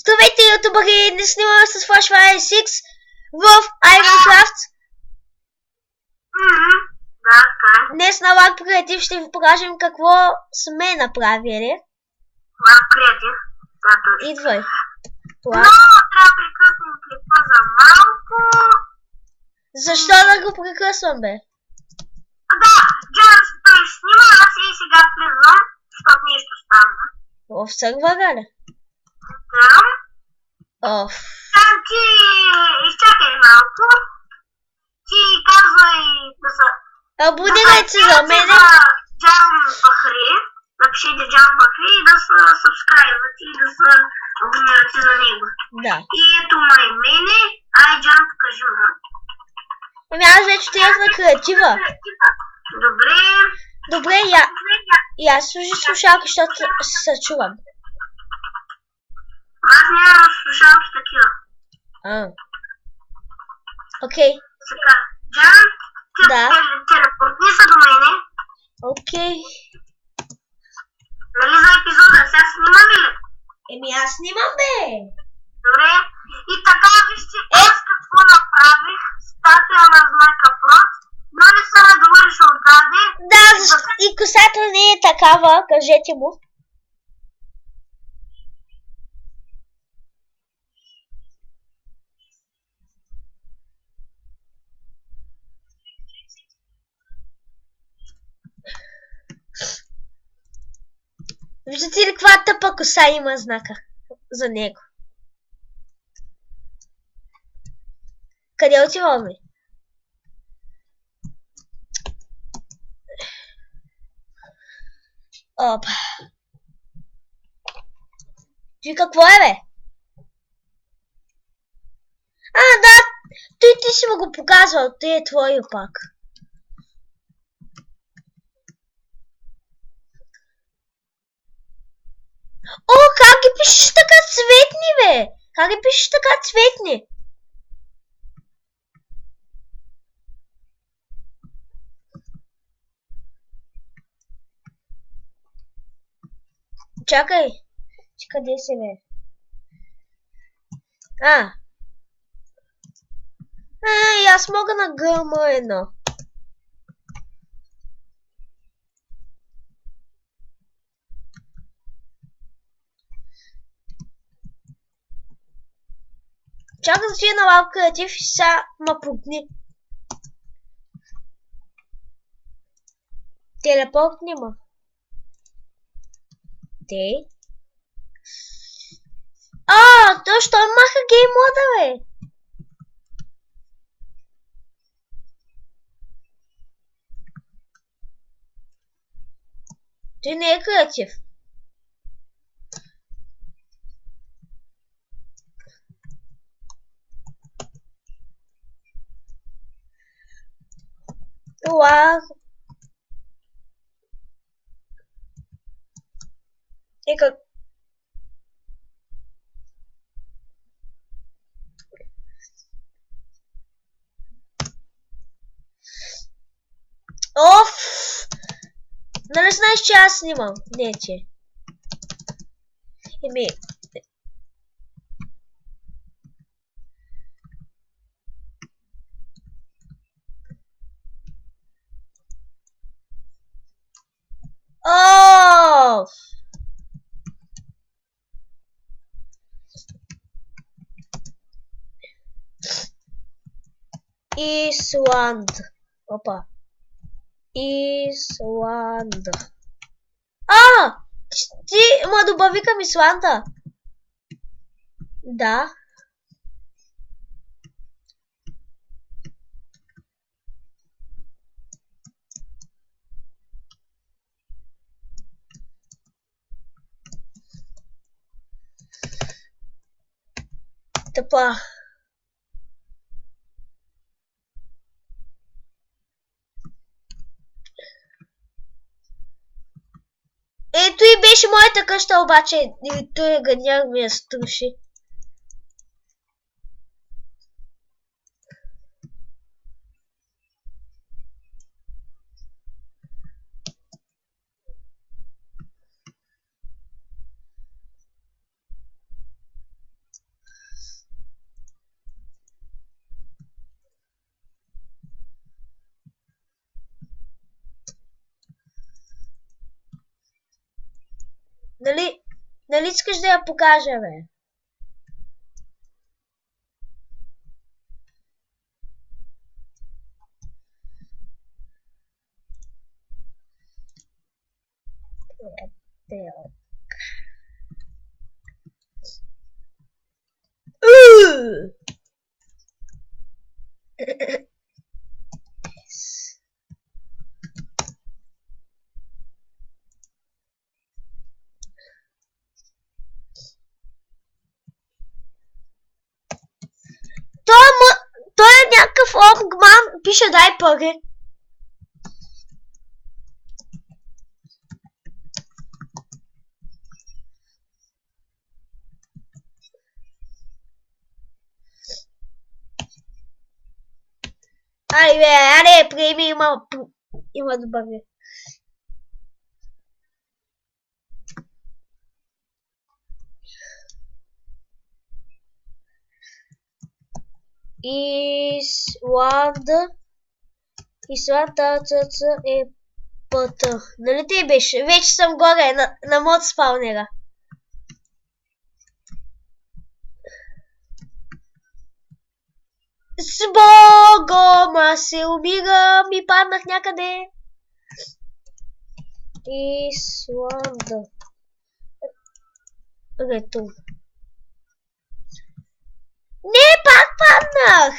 Здравейте, ютубъри! Днес снимаме с Flashfire 6 в Minecraft. Да, така. Днес на Лак Креатив ще ви покажем какво сме направили. Лак Креатив? Да, точно. Идвай. Но трябва да прекъснем клипа за малко. Защо да го прекъсвам, бе? Да, Джанс той снима, аз и сега влизам, защото нещо стана. В сървъра ли? Да. Оф. Там ти изчакай малко. Ти казвай да са... Абонирайте се за мене. Джан Бахри. Напишете Джан Бахри и да се сабскрайбвате и да се абонирате за него. Да. И ето мене. Ай, Джан, покажи му. Ами аз вече стоях на креатива. Добре. Добре, и аз служи слушалки, защото се чувам. Аз нямам слушалки такива. Окей. Сега, Джан, ти телепортни се до мене. Окей. Нали за епизода? Сега снимам ли? Еми аз снимам, бе. Добре. И така, вижте, аз какво направих. Статуя на знака Плот. Но не се ме говориш отдаде. Да, и косата не е такава, кажете му. Виждате ли каква тъпа коса има знака за него? Къде отиваме? Опа. Ти какво е, бе? Да, ти си му го показвал, той е твой пак. О, как ги пишеш така цветни, бе? Как ги пишеш така цветни? Чакай. Къде си, бе? И аз мога на ГМ1. Чакай да си на Лак Креатив и сега ма пукни. Телепортни ма. Те? То що маха гейм мода, бе? Той не е креатив. Лак. Как? Оф! Нали знаеш, че аз снимам? Не, че. Еми... Оф! Исланд. Опа. Исланд. Ти ма добави към Исланда. Да. Тъпа. Ето и беше моята къща, обаче той гадняк ми я струши. Нали искаш да я покажа, бе? Той е някакъв обгман, пише дай пари. Аре, приеми, има добър вид. Исланд АЦЦ е пътя. Нали ти беше? Вече съм горе на мод спаунера. С Богом, аз се умирам и паднах някъде. Исланд. Ретун. Не, пак паднах!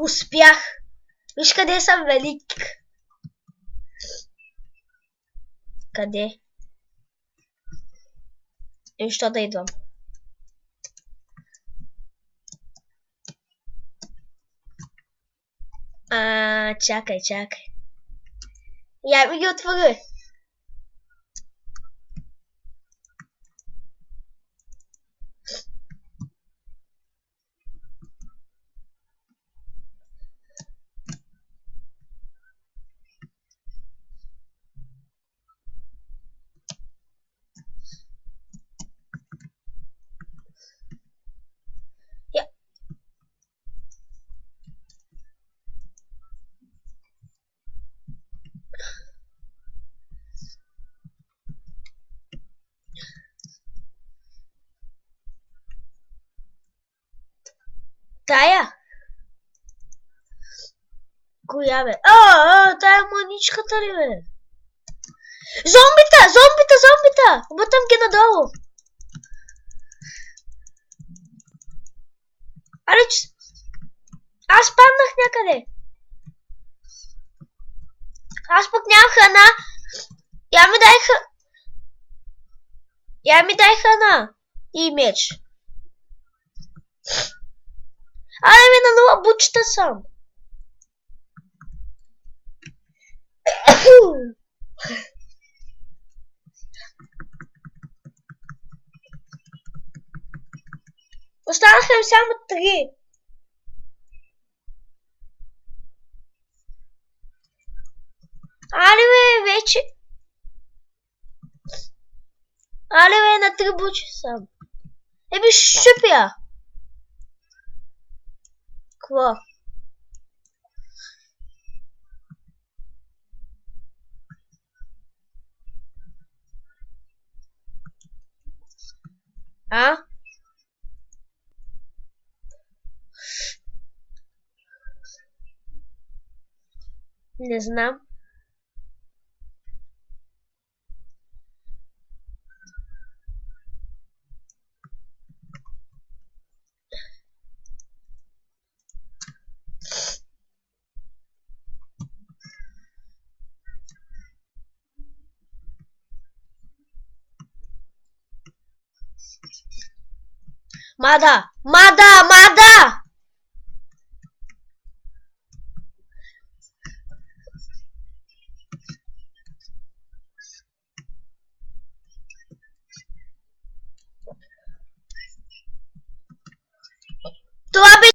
Успях! Виж къде съм велик! Къде? Що да идвам? Чакай. Я ми ги отвори. Тая? Коя бе? Тая маничката ли бе? Зомбита! Бутам ги надолу. Аз паднах някъде. Аз пък нямам храна. Я ми дай храна. И меч. Ми на нова бучета съм. Останаха ми само 3. Вече. На 3 бучи съм. Щупя. Кво? Не знам. Мада!